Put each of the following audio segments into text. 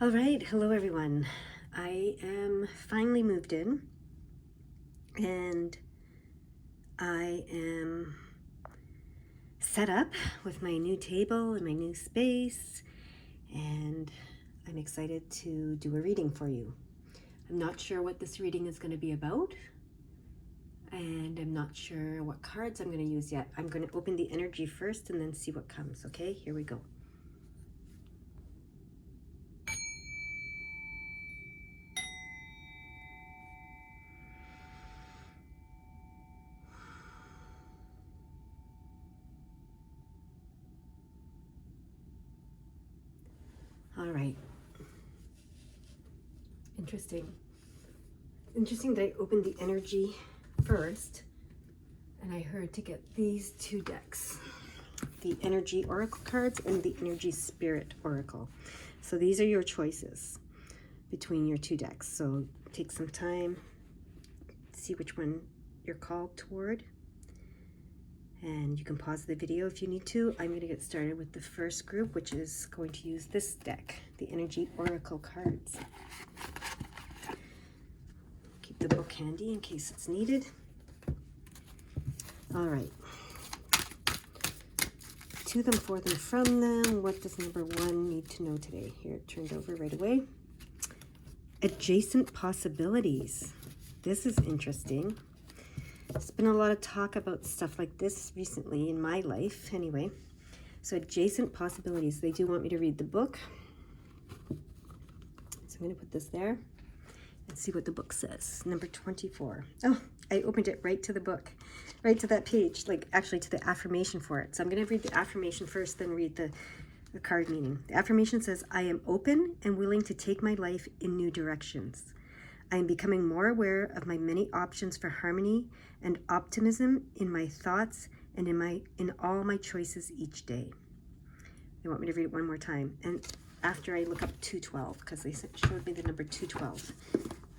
All right, hello everyone. I am finally moved in and I am set up with my new table and my new space, and I'm excited to do a reading for you. I'm not sure what this reading is going to be about, and I'm not sure what cards I'm going to use yet. I'm going to open the energy first and then see what comes. Okay, here we go. All right. Interesting that I opened the energy first, and I heard to get these two decks, the energy oracle cards and the energy spirit oracle. So these are your choices between your two decks. So take some time, see which one you're called toward, and you can pause the video if you need to. I'm going to get started with the first group, which is going to use this deck, the energy oracle cards. Keep the book handy in case it's needed. All right. To them, for them, from them. What does number one need to know today? Here, it turned over right away. Adjacent possibilities. This is interesting. There's been a lot of talk about stuff like this recently in my life, anyway. So adjacent possibilities. They do want me to read the book. So I'm going to put this there and see what the book says. Number 24. Oh, I opened it right to the book, right to that page, like actually to the affirmation for it. So I'm going to read the affirmation first, then read the card meaning. The affirmation says, I am open and willing to take my life in new directions. I am becoming more aware of my many options for harmony and optimism in my thoughts and in all my choices each day. They want me to read it one more time. And after I look up 212, because they showed me the number 212.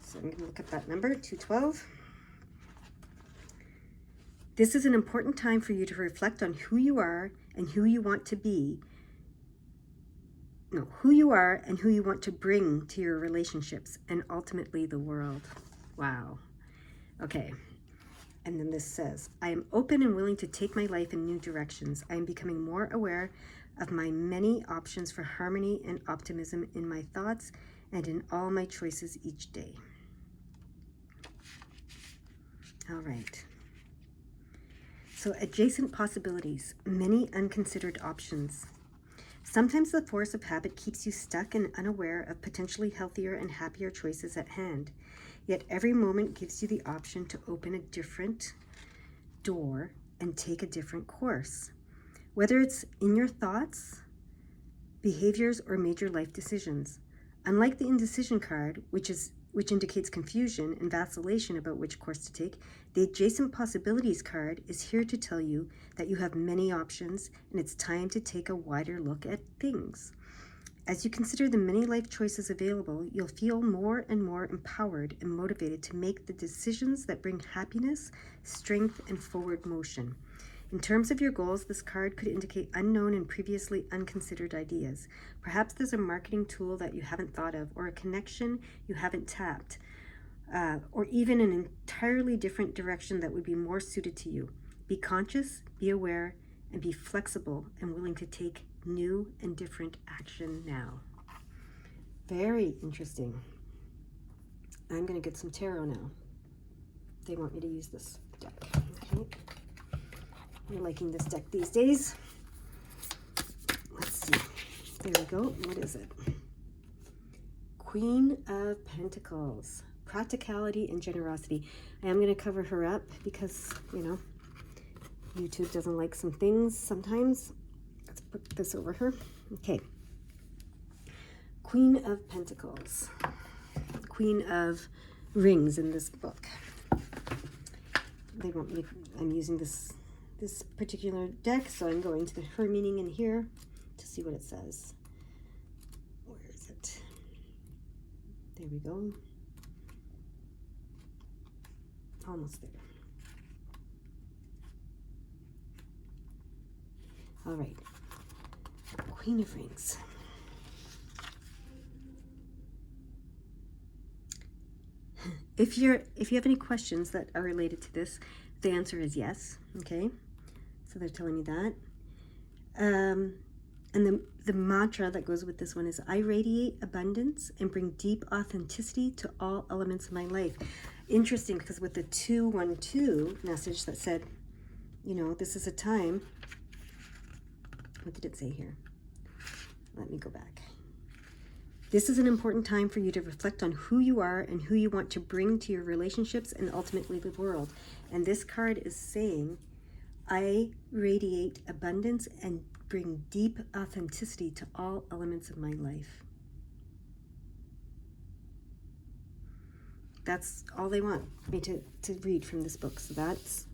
So I'm going to look up that number, 212. This is an important time for you to reflect on who you are and who you want to be. No, who you are and who you want to bring to your relationships and ultimately the world. Wow. Okay. And then this says, I am open and willing to take my life in new directions. I am becoming more aware of my many options for harmony and optimism in my thoughts and in all my choices each day. All right. So adjacent possibilities, many unconsidered options. Sometimes the force of habit keeps you stuck and unaware of potentially healthier and happier choices at hand. Yet every moment gives you the option to open a different door and take a different course. Whether it's in your thoughts, behaviors, or major life decisions. Unlike the indecision card, which indicates confusion and vacillation about which course to take, the adjacent possibilities card is here to tell you that you have many options and it's time to take a wider look at things. As you consider the many life choices available, you'll feel more and more empowered and motivated to make the decisions that bring happiness, strength, and forward motion. In terms of your goals, this card could indicate unknown and previously unconsidered ideas. Perhaps there's a marketing tool that you haven't thought of, or a connection you haven't tapped, or even an entirely different direction that would be more suited to you. Be conscious, be aware, and be flexible and willing to take new and different action now. Very interesting. I'm going to get some tarot now. They want me to use this deck. Okay. I'm liking this deck these days. Let's see. There we go. What is it? Queen of Pentacles. Practicality and generosity. I am going to cover her up because, YouTube doesn't like some things sometimes. Let's put this over her. Okay. Queen of Pentacles. Queen of Rings in this book. They want me, I'm using this particular deck, so I'm going to her meaning in here to see what it says. Where is it? There we go. Almost there. All right. Queen of Rings. If you have any questions that are related to this, the answer is yes. Okay, so they're telling me that. And the mantra that goes with this one is, I radiate abundance and bring deep authenticity to all elements of my life. Interesting, because with the 212 message that said, this is a time, what did it say here? Let me go back. This is an important time for you to reflect on who you are and who you want to bring to your relationships and ultimately the world. And this card is saying, I radiate abundance and bring deep authenticity to all elements of my life. That's all they want me to read from this book. So that's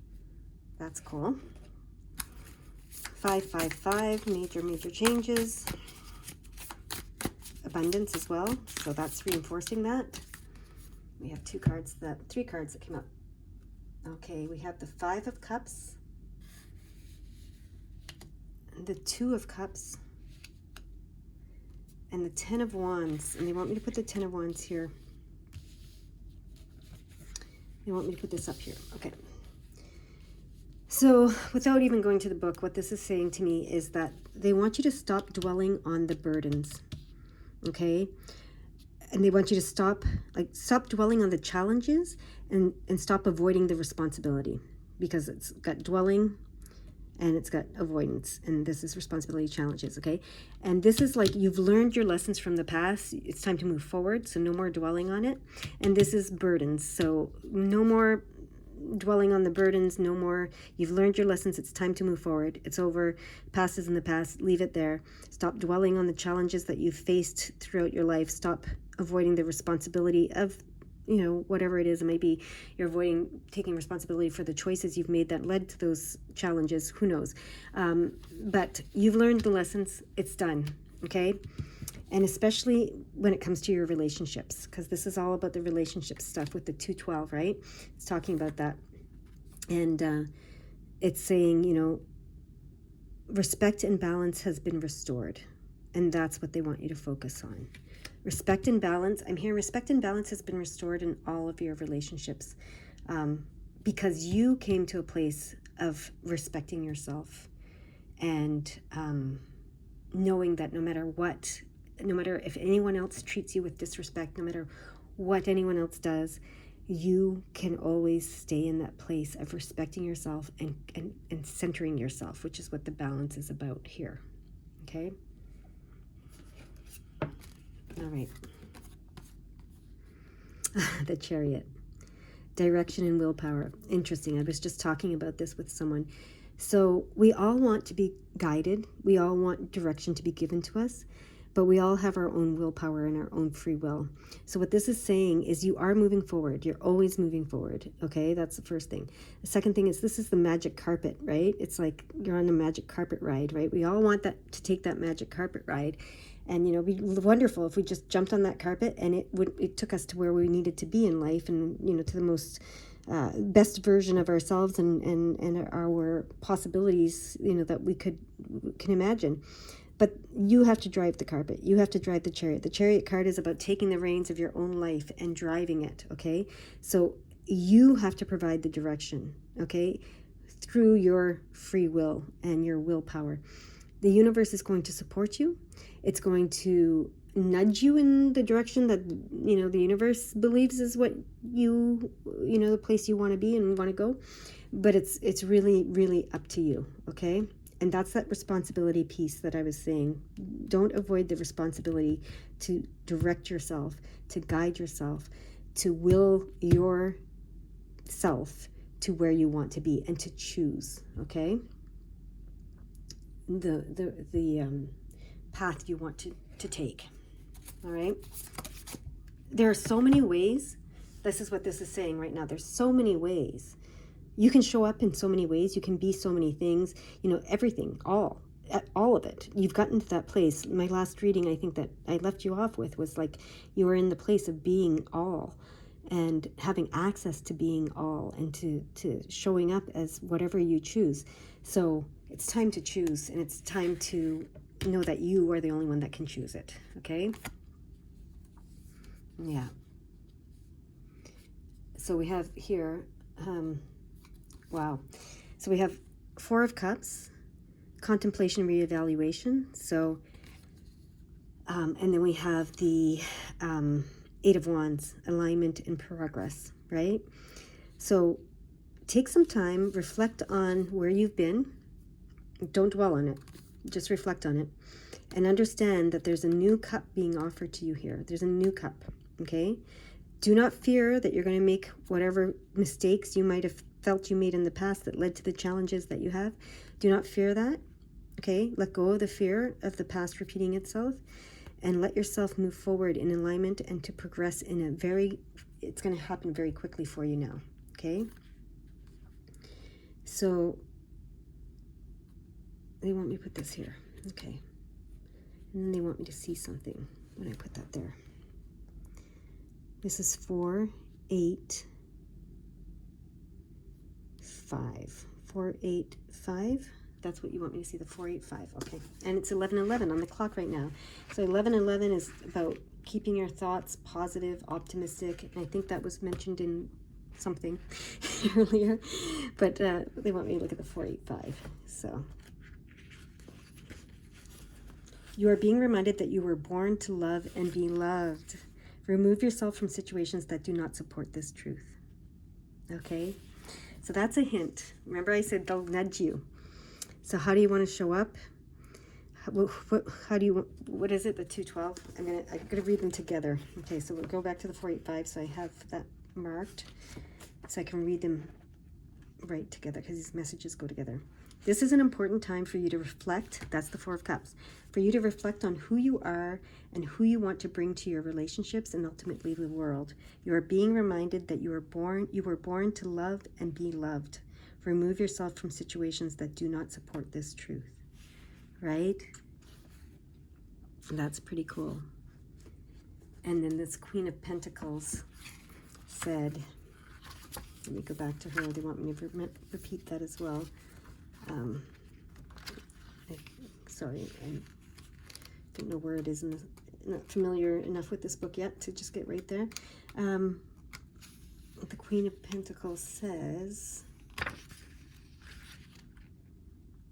cool. 555, major changes. Abundance as well. So that's reinforcing that. We have three cards that came up. Okay, we have the 5 of Cups, the 2 of Cups, and the 10 of Wands. And they want me to put the 10 of Wands here. They want me to put this up here. Okay. So without even going to the book, what this is saying to me is that they want you to stop dwelling on the burdens. Okay? And they want you to stop dwelling on the challenges and stop avoiding the responsibility, because it's got dwelling and it's got avoidance, and this is responsibility challenges. Okay? And this is like, you've learned your lessons from the past. It's time to move forward. So no more dwelling on it. And this is burdens. So no more dwelling on the burdens, no more. You've learned your lessons. It's time to move forward. It's over. Past is in the past. Leave it there. Stop dwelling on the challenges that you've faced throughout your life. Stop avoiding the responsibility of, whatever it is. It may be you're avoiding taking responsibility for the choices you've made that led to those challenges. Who knows? But you've learned the lessons. It's done. Okay? And especially when it comes to your relationships, because this is all about the relationship stuff with the 212, right? It's talking about that. And it's saying, respect and balance has been restored. And that's what they want you to focus on. Respect and balance. I'm hearing respect and balance has been restored in all of your relationships, because you came to a place of respecting yourself and knowing that no matter if anyone else treats you with disrespect, no matter what anyone else does, you can always stay in that place of respecting yourself and centering yourself, which is what the balance is about here. Okay? All right. The Chariot. Direction and willpower. Interesting. I was just talking about this with someone. So we all want to be guided. We all want direction to be given to us. But we all have our own willpower and our own free will. So what this is saying is you are moving forward. You're always moving forward. Okay, that's the first thing. The second thing is, this is the magic carpet, right? It's like you're on a magic carpet ride, right? We all want that to take that magic carpet ride. And, it'd be wonderful if we just jumped on that carpet and it took us to where we needed to be in life, and, to the most best version of ourselves and our possibilities, that we can imagine. But you have to drive the carpet. You have to drive the chariot. The chariot card is about taking the reins of your own life and driving it, okay? So you have to provide the direction, okay, through your free will and your willpower. The universe is going to support you. It's going to nudge you in the direction that, the universe believes is what the place you want to be and want to go. But it's really, really up to you, okay? And that's that responsibility piece that I was saying. Don't avoid the responsibility to direct yourself, to guide yourself, to will yourself to where you want to be and to choose, okay? The path you want to take, all right? There are so many ways. This is what this is saying right now. There's so many ways. You can show up in so many ways. You can be so many things, everything, all of it. You've gotten to that place. My last reading, I think that I left you off with, was like, you are in the place of being all and having access to being all and to showing up as whatever you choose. So it's time to choose, and it's time to know that you are the only one that can choose it. Okay? Yeah. So we have here, wow. So we have Four of Cups, contemplation, reevaluation. So, and then we have the Eight of Wands, alignment and progress, right? So take some time, reflect on where you've been. Don't dwell on it. Just reflect on it. And understand that there's a new cup being offered to you here. There's a new cup, okay? Do not fear that you're going to make whatever mistakes you might have felt you made in the past that led to the challenges that you have. Do not fear that, okay? Let go of the fear of the past repeating itself and let yourself move forward in alignment and to progress in a it's going to happen very quickly for you now, okay? So they want me to put this here, okay? And then they want me to see something when I put that there. This is 4, 8, 5. 4, 8, 5. That's what you want me to see, the 4, 8, 5. Okay. And it's 11:11 on the clock right now. So 11:11 is about keeping your thoughts positive, optimistic. And I think that was mentioned in something earlier. But they want me to look at the 4, 8, 5. So you are being reminded that you were born to love and be loved. Remove yourself from situations that do not support this truth. Okay? So that's a hint. Remember I said they'll nudge you. So how do you want to show up? How do you, what is it, the 212? I'm gonna read them together. Okay, so we'll go back to the 485, so I have that marked so I can read them right together because these messages go together. This is an important time for you to reflect. That's the 4 of Cups. For you to reflect on who you are and who you want to bring to your relationships and ultimately the world. You are being reminded that you were born to love and be loved. Remove yourself from situations that do not support this truth. Right? That's pretty cool. And then this Queen of Pentacles said, let me go back to her. They want me to repeat that as well. Sorry, I don't know where it is. Not familiar enough with this book yet to just get right there. The Queen of Pentacles says,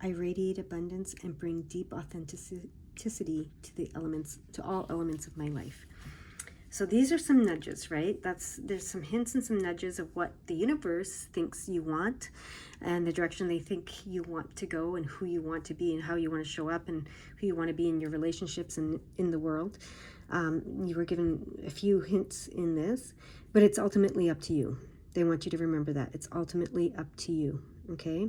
I radiate abundance and bring deep authenticity to all elements of my life. So these are some nudges, right? There's some hints and some nudges of what the universe thinks you want and the direction they think you want to go and who you want to be and how you want to show up and who you want to be in your relationships and in the world. You were given a few hints in this, but it's ultimately up to you. They want you to remember that. It's ultimately up to you, okay?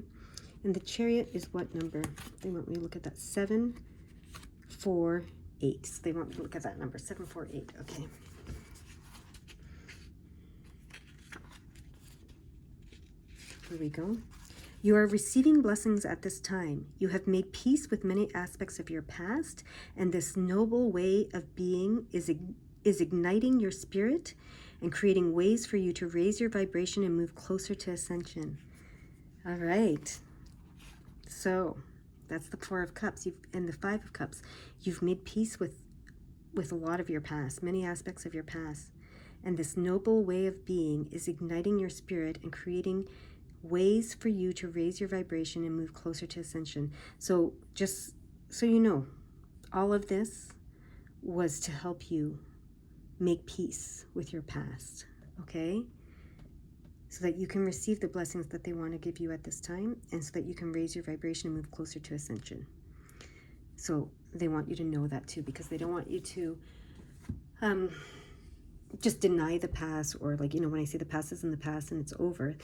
And the Chariot is what number? They want me to look at that. 7, 4, 8. So they want me to look at that number. 7, 4, 8. Okay. Here we go. You are receiving blessings at this time. You have made peace with many aspects of your past, and this noble way of being is igniting your spirit and creating ways for you to raise your vibration and move closer to ascension. All right. So that's the 4 of Cups and the 5 of Cups. You've made peace with a lot of your past, many aspects of your past. And this noble way of being is igniting your spirit and creating ways for you to raise your vibration and move closer to ascension. So just so you know, all of this was to help you make peace with your past, okay? So that you can receive the blessings that they want to give you at this time and so that you can raise your vibration and move closer to ascension. So they want you to know that too, because they don't want you to just deny the past or when I say the past is in the past and it's over,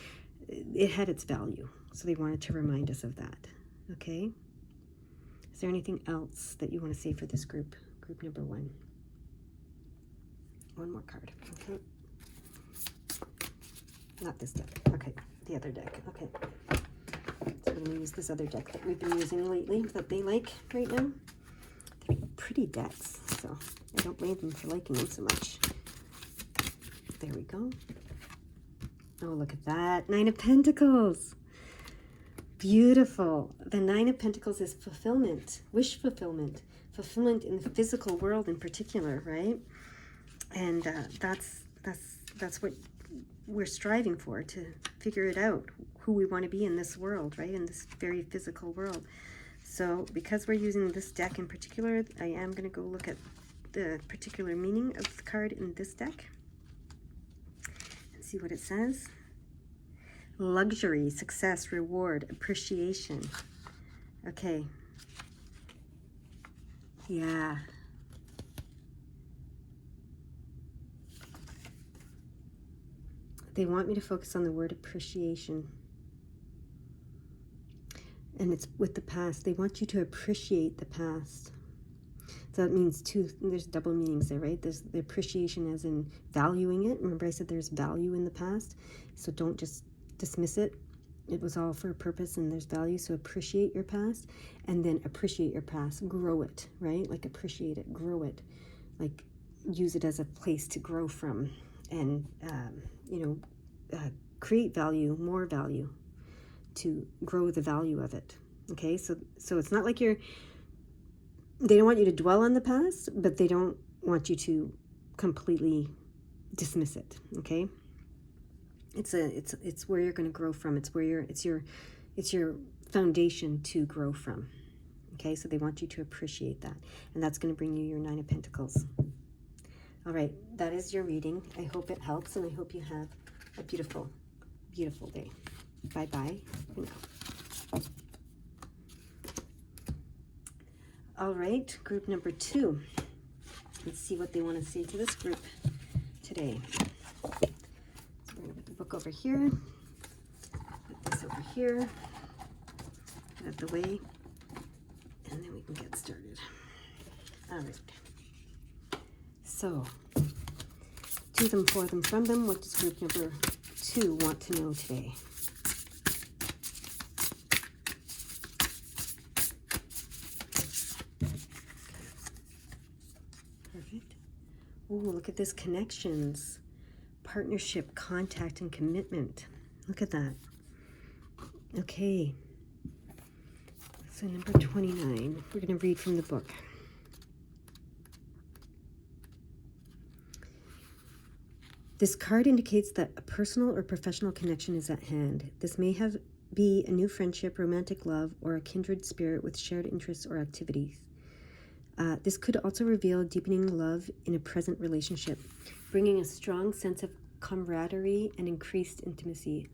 it had its value. So they wanted to remind us of that, okay? Is there anything else that you want to say for this group number 1? One more card, okay? Not this deck, okay, the other deck, okay. So we're gonna use this other deck that we've been using lately that they like right now. They're pretty decks, so I don't blame them for liking them so much. There we go. Oh, look at that, 9 of Pentacles. Beautiful. The 9 of Pentacles is fulfillment, wish fulfillment in the physical world in particular, right? And that's what we're striving for, to figure it out, who we want to be in this world, right? In this very physical world. So because we're using this deck in particular, I am going to go look at the particular meaning of the card in this deck and see what it says. Luxury, success, reward, appreciation. Okay. Yeah. They want me to focus on the word appreciation. And it's with the past. They want you to appreciate the past. So that means there's double meanings there, right? There's the appreciation as in valuing it. Remember I said there's value in the past. So don't just dismiss it. It was all for a purpose and there's value. So appreciate your past and then appreciate your past. Grow it, right? Like appreciate it, grow it. Like use it as a place to grow from and, create value, more value, to grow the value of it. Okay, so it's not like they don't want you to dwell on the past, but they don't want you to completely dismiss it. Okay, it's where you're going to grow from. It's your foundation to grow from. Okay, so they want you to appreciate that, and that's going to bring you your 9 of Pentacles. All right, that is your reading. I hope it helps, and I hope you have a beautiful, beautiful day. Bye-bye. All right, group number 2. Let's see what they want to say to this group today. So we're going to put the book over here, put this over here, get out the way, and then we can get started. All right. So, to them, for them, from them, what does group number 2 want to know today? Perfect. Oh, look at this, connections, partnership, contact, and commitment. Look at that. Okay. So number 29, we're going to read from the book. This card indicates that a personal or professional connection is at hand. This may be a new friendship, romantic love, or a kindred spirit with shared interests or activities. This could also reveal deepening love in a present relationship, bringing a strong sense of camaraderie and increased intimacy.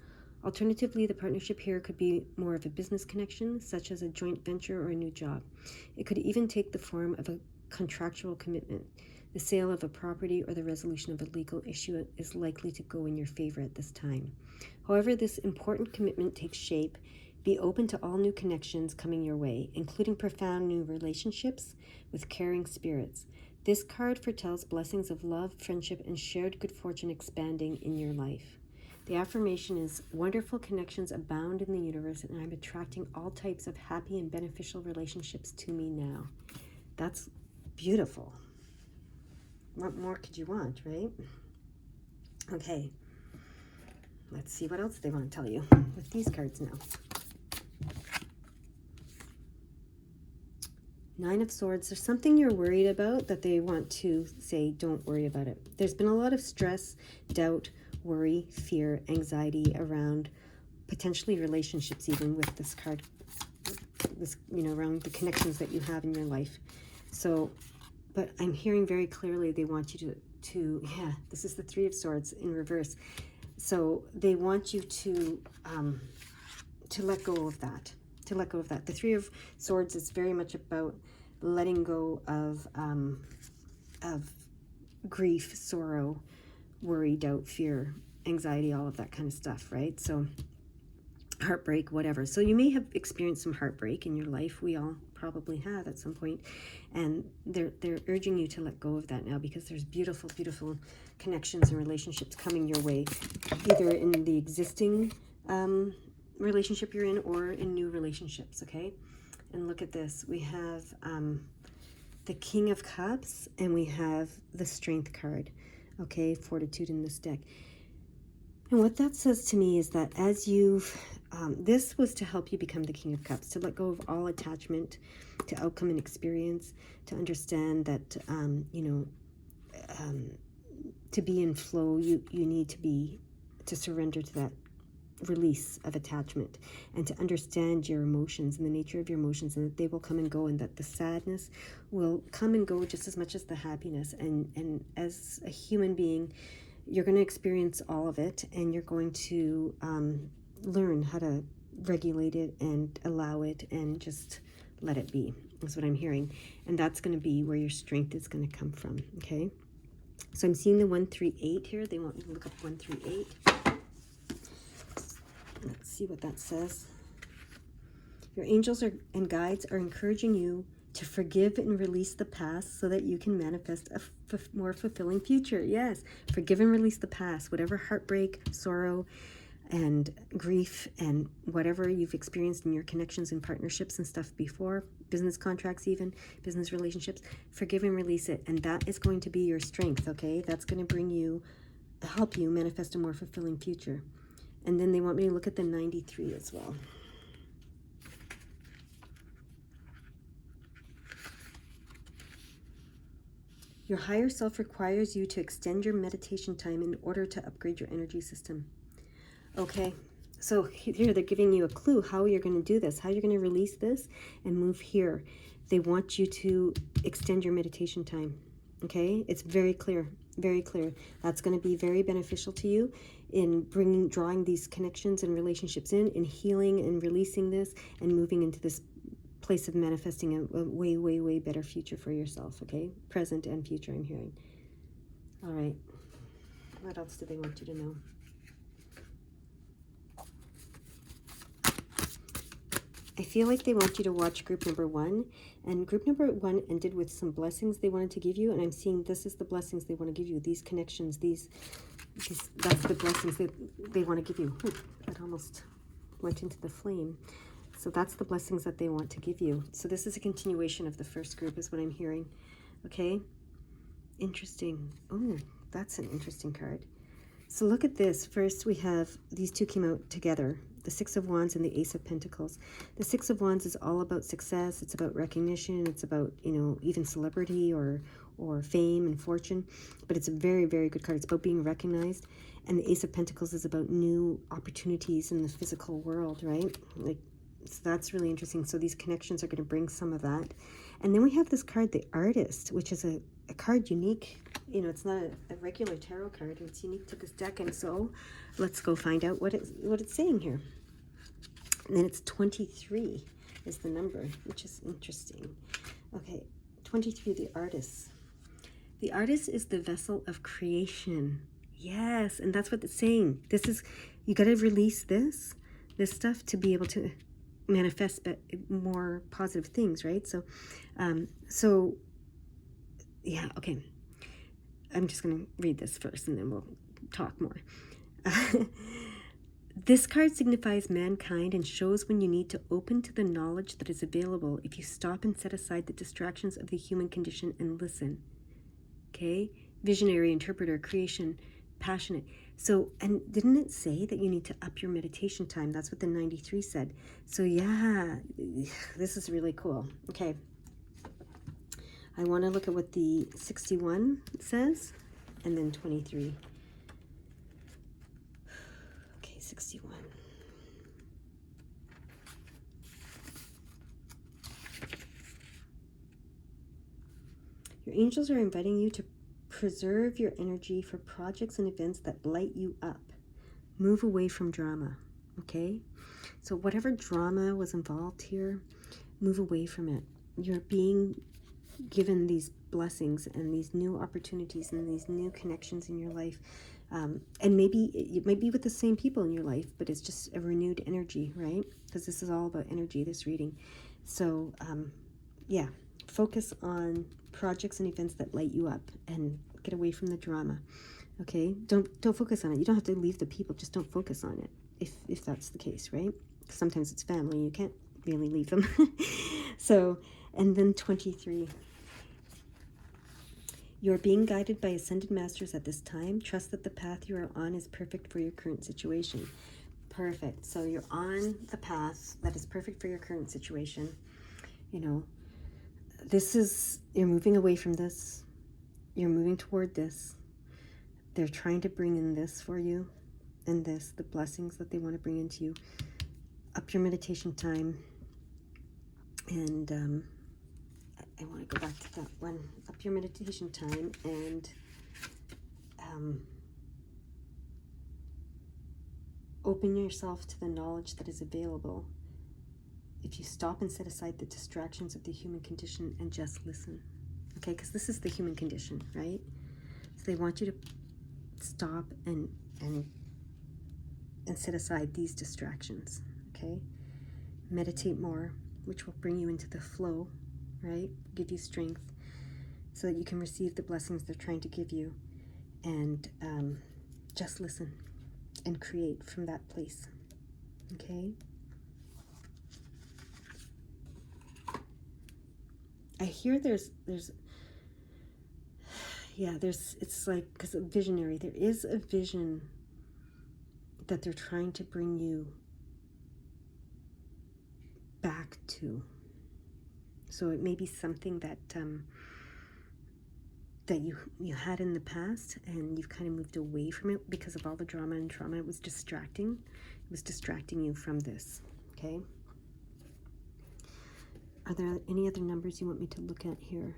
Alternatively, the partnership here could be more of a business connection, such as a joint venture or a new job. It could even take the form of a contractual commitment. The sale of a property or the resolution of a legal issue is likely to go in your favor at this time. However this important commitment takes shape, be open to all new connections coming your way, including profound new relationships with caring spirits. This card foretells blessings of love, friendship, and shared good fortune expanding in your life. The affirmation is, wonderful connections abound in the universe, and I'm attracting all types of happy and beneficial relationships to me now. That's beautiful. What more could you want, right? Okay. Let's see what else they want to tell you with these cards now. 9 of Swords. There's something you're worried about that they want to say, don't worry about it. There's been a lot of stress, doubt, worry, fear, anxiety around potentially relationships, even with this card, around the connections that you have in your life. So, but I'm hearing very clearly they want you to this is the 3 of Swords in reverse. So they want you to let go of that. To let go of that. The 3 of Swords is very much about letting go of grief, sorrow, worry, doubt, fear, anxiety, all of that kind of stuff, right? So heartbreak, whatever. So you may have experienced some heartbreak in your life. We all probably have at some point, and they're urging you to let go of that now, because there's beautiful, beautiful connections and relationships coming your way, either in the existing relationship you're in or in new relationships. Okay, and look at this. We have the King of Cups and we have the Strength card. Okay, Fortitude in this deck. And what that says to me is that as you've, this was to help you become the King of Cups, to let go of all attachment to outcome and experience, to understand that, to be in flow, you need to to surrender to that release of attachment, and to understand your emotions and the nature of your emotions, and that they will come and go, and that the sadness will come and go just as much as the happiness. And as a human being, you're going to experience all of it, and you're going to learn how to regulate it and allow it and just let it be, is what I'm hearing. And that's going to be where your strength is going to come from. Okay, so I'm seeing the 138 here. They want me to look up 138. Let's see what that says. Your angels and guides are encouraging you to forgive and release the past so that you can manifest a more fulfilling future. Yes, forgive and release the past. Whatever heartbreak, sorrow, and grief, and whatever you've experienced in your connections and partnerships and stuff before, business contracts, even business relationships, forgive and release it. And that is going to be your strength, okay? That's going to help you manifest a more fulfilling future. And then they want me to look at the 93 as well. Your higher self requires you to extend your meditation time in order to upgrade your energy system. Okay, so here they're giving you a clue how you're going to do this, how you're going to release this and move here. They want you to extend your meditation time. Okay, it's very clear, very clear. That's going to be very beneficial to you in drawing these connections and relationships in healing and releasing this and moving into this place of manifesting a way, way, way better future for yourself. Okay, present and future, I'm hearing. All right, what else do they want you to know? I feel like they want you to watch group number 1, and group number 1 ended with some blessings they wanted to give you, and I'm seeing this is the blessings they want to give you, these connections, that's the blessings that they want to give you. That almost went into the flame. So that's the blessings that they want to give you. So this is a continuation of the first group is what I'm hearing. Okay, interesting. Oh, that's an interesting card. So look at this. First we have, these two came out together, the Six of Wands and the Ace of Pentacles. The Six of Wands is all about success. It's about recognition. It's about, even celebrity or fame and fortune. But it's a very, very good card. It's about being recognized. And the Ace of Pentacles is about new opportunities in the physical world, right? So that's really interesting. So these connections are going to bring some of that. And then we have this card, the Artist, which is a card unique. It's not a regular tarot card. It's unique to this deck. And so let's go find out what it's saying here. And then it's 23 is the number, which is interesting. Okay, 23, the Artist. The Artist is the vessel of creation. Yes, and that's what it's saying. This is, you got to release this stuff to be able to manifest more positive things, right? So yeah, okay, I'm just going to read this first and then we'll talk more. This card signifies mankind and shows when you need to open to the knowledge that is available if you stop and set aside the distractions of the human condition and listen. Okay, visionary, interpreter, creation, passionate. So, and didn't it say that you need to up your meditation time? That's what the 93 said. So yeah, this is really cool. Okay, I want to look at what the 61 says, and then 23. Okay, 61. Your angels are inviting you to preserve your energy for projects and events that light you up. Move away from drama, okay? So whatever drama was involved here, move away from it. You're being given these blessings and these new opportunities and these new connections in your life. And maybe it might be with the same people in your life, but it's just a renewed energy, right? Because this is all about energy, this reading. So yeah, focus on projects and events that light you up and get away from the drama. Okay, don't focus on it. You don't have to leave the people, just don't focus on it if that's the case, right? Sometimes it's family, you can't really leave them. So, and then 23. You're being guided by ascended masters at this time. Trust that the path you are on is perfect for your current situation. Perfect. So you're on the path that is perfect for your current situation. This is, you're moving away from this. You're moving toward this. They're trying to bring in this for you. and this, the blessings that they want to bring into you. Up your meditation time. And I want to go back to that one. Up your meditation time and open yourself to the knowledge that is available if you stop and set aside the distractions of the human condition and just listen. Okay, because this is the human condition, right? So they want you to stop and set aside these distractions, okay? Meditate more, which will bring you into the flow, right? Give you strength so that you can receive the blessings they're trying to give you. And just listen and create from that place, okay? I hear it's like, because a visionary, there is a vision that they're trying to bring you back to. So it may be something that that you had in the past, and you've kind of moved away from it because of all the drama and trauma. It was distracting. It was distracting you from this, okay? Are there any other numbers you want me to look at here?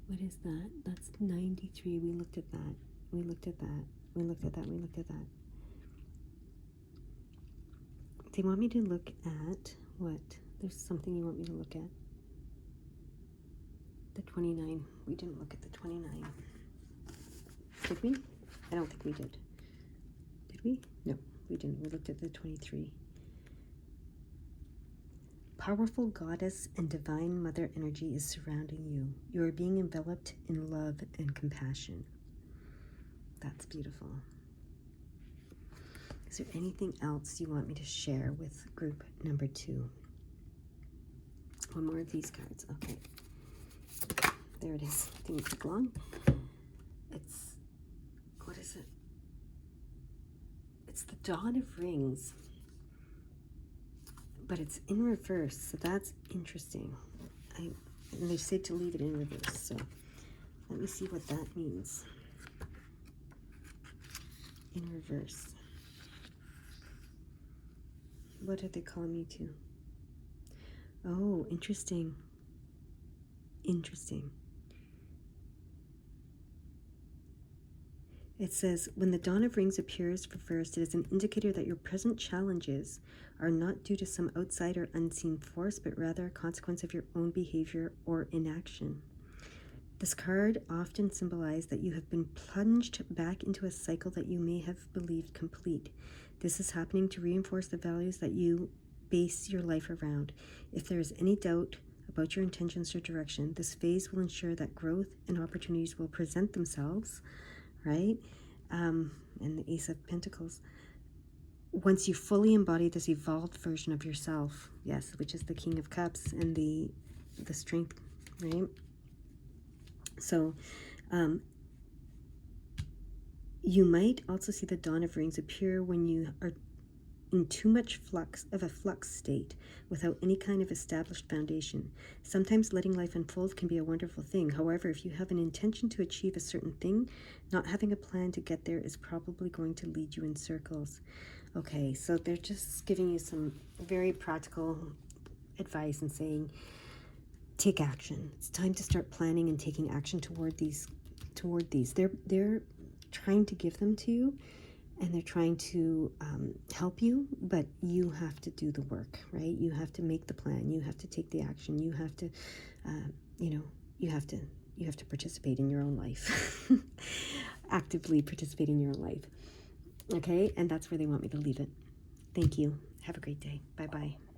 What is that? That's 93. We looked at that. We looked at that. We looked at that. We looked at that. They want me to look at what? There's something you want me to look at. The 29. We didn't look at the 29. Did we? I don't think we did. Did we? No, we didn't. We looked at the 23. Powerful goddess and divine mother energy is surrounding you. You are being enveloped in love and compassion. That's beautiful. Is there anything else you want me to share with group number 2? One more of these cards. Okay. There it is. Didn't take long. It's, what is it? It's the Dawn of Rings. But it's in reverse, so that's interesting. And they say to leave it in reverse, so let me see what that means. In reverse. What are they calling me to? Oh, interesting. Interesting. It says, when the Dawn of Rings appears reversed, it is an indicator that your present challenges are not due to some outside or unseen force, but rather a consequence of your own behavior or inaction. This card often symbolizes that you have been plunged back into a cycle that you may have believed complete. This is happening to reinforce the values that you base your life around. If there is any doubt about your intentions or direction, this phase will ensure that growth and opportunities will present themselves, right? And the Ace of Pentacles. Once you fully embody this evolved version of yourself, yes, which is the King of Cups and the Strength, right? So, you might also see the Dawn of Rings appear when you are in too much flux state without any kind of established foundation. Sometimes letting life unfold can be a wonderful thing. However, if you have an intention to achieve a certain thing, not having a plan to get there is probably going to lead you in circles. Okay, so they're just giving you some very practical advice and saying, take action. It's time to start planning and taking action toward these. They're trying to give them to you, and they're trying to help you, but you have to do the work, right? You have to make the plan. You have to take the action. You have to, you have to participate in your own life. Actively participate in your own life. Okay, and that's where they want me to leave it. Thank you. Have a great day. Bye-bye.